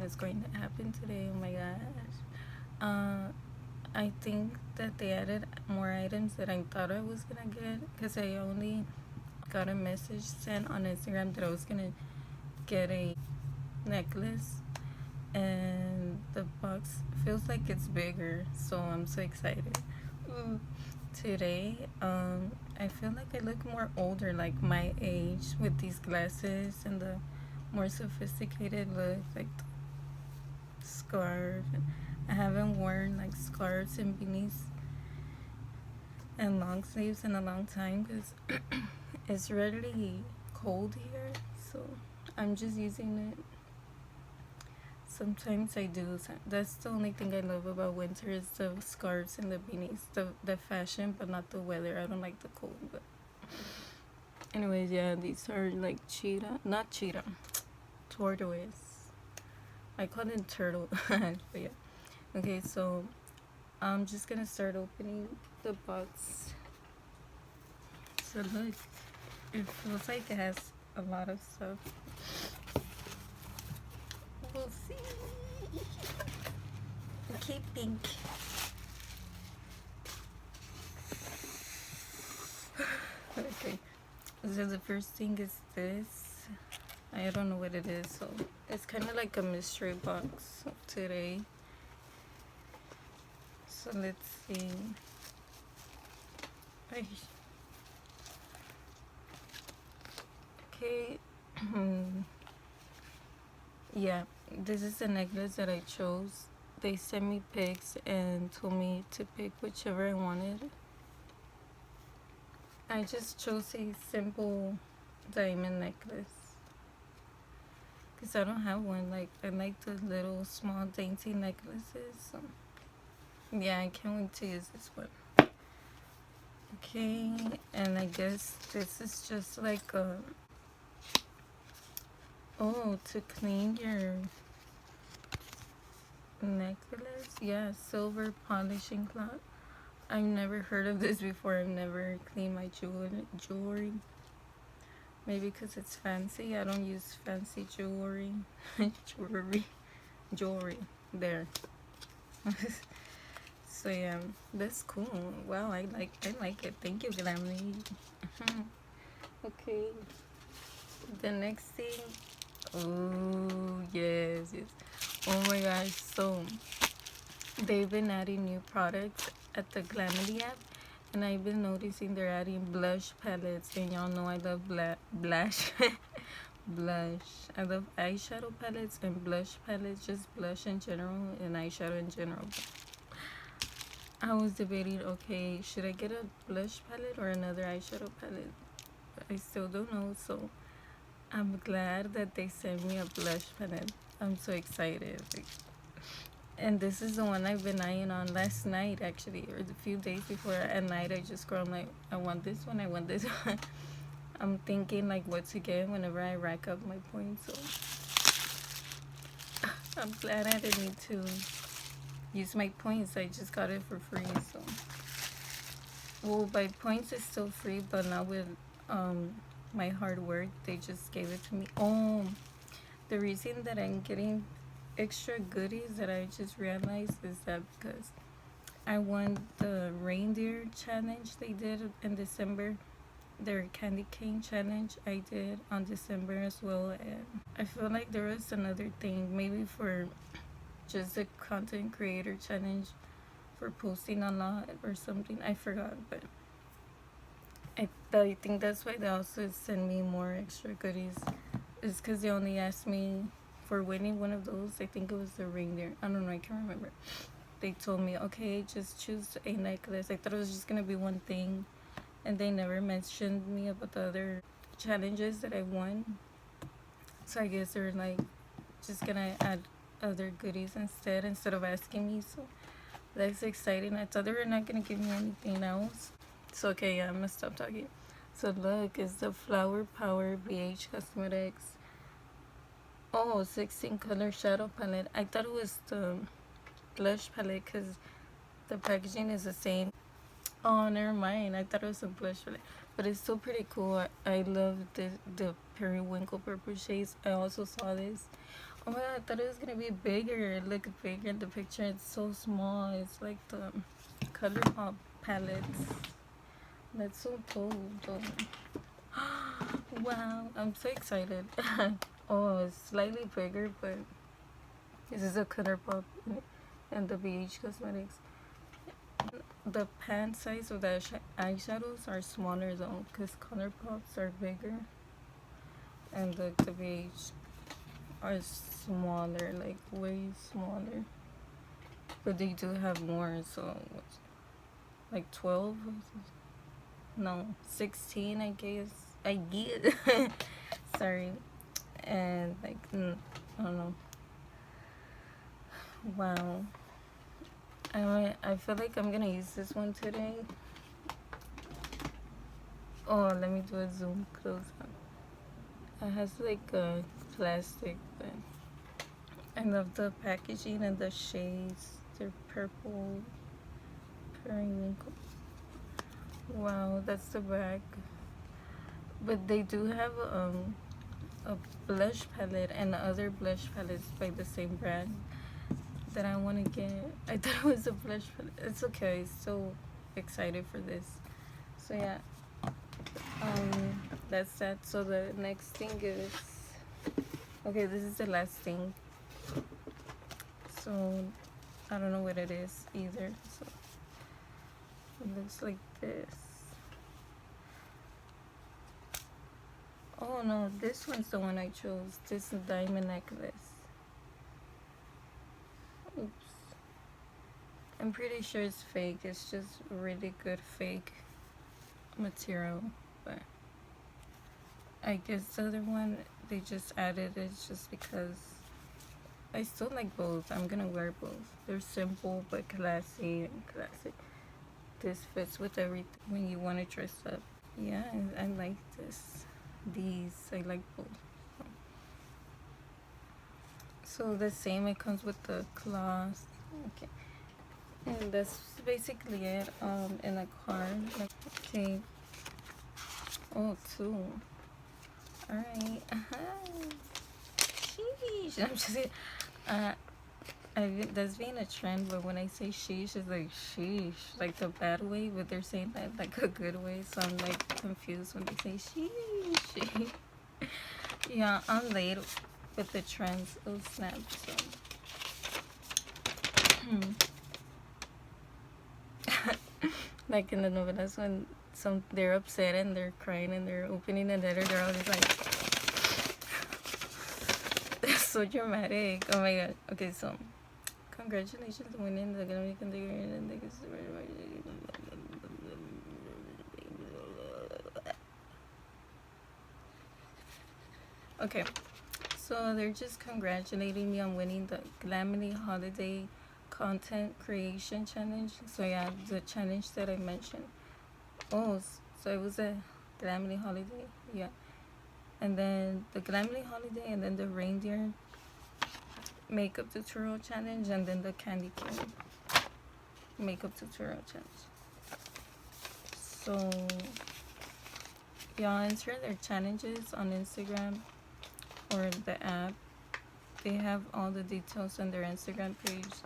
is going to happen today. Oh my gosh. I think that they added more items that I thought I was gonna get, because I only got a message sent on Instagram that I was gonna get a necklace, and the box feels like it's bigger, so I'm so excited. Today, I feel like I look more older, like my age, with these glasses and the more sophisticated look, like the scarf. I haven't worn like scarves and beanies and long sleeves in a long time because it's really cold here, so I'm just using it. Sometimes I do. That's the only thing I love about winter is the scarves and the beanies, the fashion, but not the weather. I don't like the cold. But anyways, yeah, these are like not cheetah, tortoise. I call them turtle, but yeah. Okay, so I'm just gonna start opening the box. So look, it feels like it has a lot of stuff. We'll see. Okay, pink. Okay, so the first thing is this. I don't know what it is, so it's kind of like a mystery box today. So let's see. Okay. Yeah, this is the necklace that I chose. They sent me pics and told me to pick whichever I wanted. I just chose a simple diamond necklace because I don't have one. Like, I like the little small dainty necklaces, so yeah, I can't wait to use this one. Okay, and I guess this is just like a to clean your necklace. Yeah, silver polishing cloth. I've never heard of this before. I've never cleaned my jewelry. Maybe because it's fancy. I don't use fancy jewelry. Jewelry. There. So yeah, that's cool. Wow, I like it. Thank you, Glamily. Okay. The next thing. Oh yes. Oh my gosh. So they've been adding new products at the Glamily app, and I've been noticing they're adding blush palettes, and y'all know I love blush. I love eyeshadow palettes and blush palettes, just blush in general and eyeshadow in general. I was debating, okay, should I get a blush palette or another eyeshadow palette? But I still don't know, so I'm glad that they sent me a blush palette. I'm so excited. And this is the one I've been eyeing on last night, actually, or a few days before. At night, I just scroll, I'm like, I want this one, I want this one. I'm thinking like what to get whenever I rack up my points. So I'm glad I didn't need to use my points. I just got it for free. So, well, by points it's still free, but not with my hard work. They just gave it to me. Oh, the reason that I'm getting extra goodies that I just realized is that because I won the Reindeer challenge they did in December. Their candy cane challenge I did on December as well, and I feel like there was another thing, maybe for just a content creator challenge for posting a lot or something. I forgot, but I think that's why they also send me more extra goodies. It's because they only asked me for winning one of those. I think it was the Reindeer. I don't know, I can't remember. They told me, okay, just choose a necklace. I thought it was just gonna be one thing, and they never mentioned me about the other challenges that I won. So I guess they're like just gonna add other goodies instead of asking me. So that's exciting. I thought they were not gonna give me anything else. So okay, yeah, I'm gonna stop talking. So look, it's the Flower Power BH Cosmetics 16 color shadow palette. I thought it was the blush palette because the packaging is the same. Oh, never mind. I thought it was a blush palette, but it's still pretty cool. I love the periwinkle purple shades. I also saw this. Oh my god, I thought it was gonna be bigger. It looked bigger in the picture. It's so small. It's like the ColourPop palettes. That's so cool though. Wow, I'm so excited. Oh, it's slightly bigger, but this is a ColourPop and the BH Cosmetics. The pan size of the eyeshadows are smaller though, because ColourPops are bigger, and the BH are smaller, like way smaller. But they do have more, so like 12? No, 16, I guess. I get. Sorry. And like, I don't know. Wow. I feel like I'm gonna use this one today. Oh, let me do a zoom close up. It has like a plastic, but I love the packaging and the shades. They're purple, periwinkle. Wow, that's the back. But they do have a blush palette and other blush palettes by the same brand that I want to get. I thought it was a blush palette. It's okay. So excited for this. So yeah, that's that. So the next thing is, okay, this is the last thing. So I don't know what it is either. So it looks like this. Oh no, this one's the one I chose. This diamond necklace. Oops. I'm pretty sure it's fake. It's just really good fake material. But I guess the other one, they just added it just because. I still like both. I'm gonna wear both. They're simple but classy and classic. This fits with everything when you want to dress up. Yeah, I like this. These, I like both. So the same, it comes with the cloth. Okay, and that's basically it. In a card. Okay. Oh, two. All right. Sheesh. I'm just that's being a trend, but when I say sheesh, it's like sheesh, like the bad way, but they're saying that like a good way, so I'm like confused when they say sheesh. Yeah, I'm late with the trends. Oh snap! So like in the novelas when they're upset and they're crying and they're opening a letter, they're always like they're so dramatic. Oh my god. Okay, so congratulations on winning the Glamily. Okay, so they're just congratulating me on winning the Glamily Holiday Content Creation Challenge. So yeah, the challenge that I mentioned. Oh, so it was a Glamily Holiday, yeah. And then the Glamily Holiday, and then the Reindeer makeup tutorial challenge, and then the candy cane makeup tutorial challenge. So y'all enter their challenges on Instagram or the app. They have all the details on their Instagram page.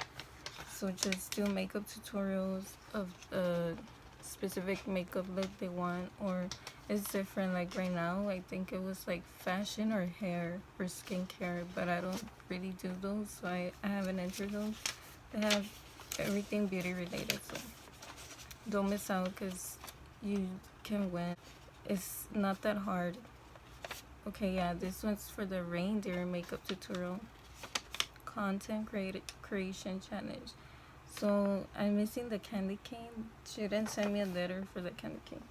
So just do makeup tutorials of the specific makeup look they want, or it's different. Like right now, I think it was like fashion or hair or skincare, but I don't really do those, so I haven't entered those. They have everything beauty related, so don't miss out because you can win. It's not that hard. Okay, yeah, this one's for the Reindeer makeup tutorial content creation challenge. So I'm missing the candy cane. She didn't send me a letter for the candy cane,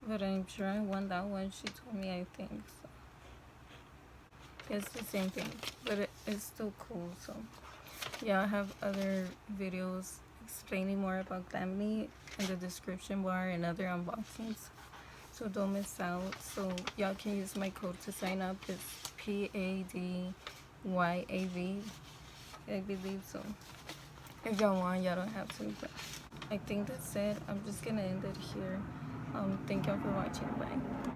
but I'm sure I won that one. She told me, I think so. It's the same thing, but it's still cool. So yeah, I have other videos explaining more about Glamily in the description bar and other unboxings, so don't miss out. So y'all can use my code to sign up. It's PADYAV, I believe so. If y'all want, y'all don't have to, but I think that's it. I'm just gonna end it here. Thank y'all for watching. Bye.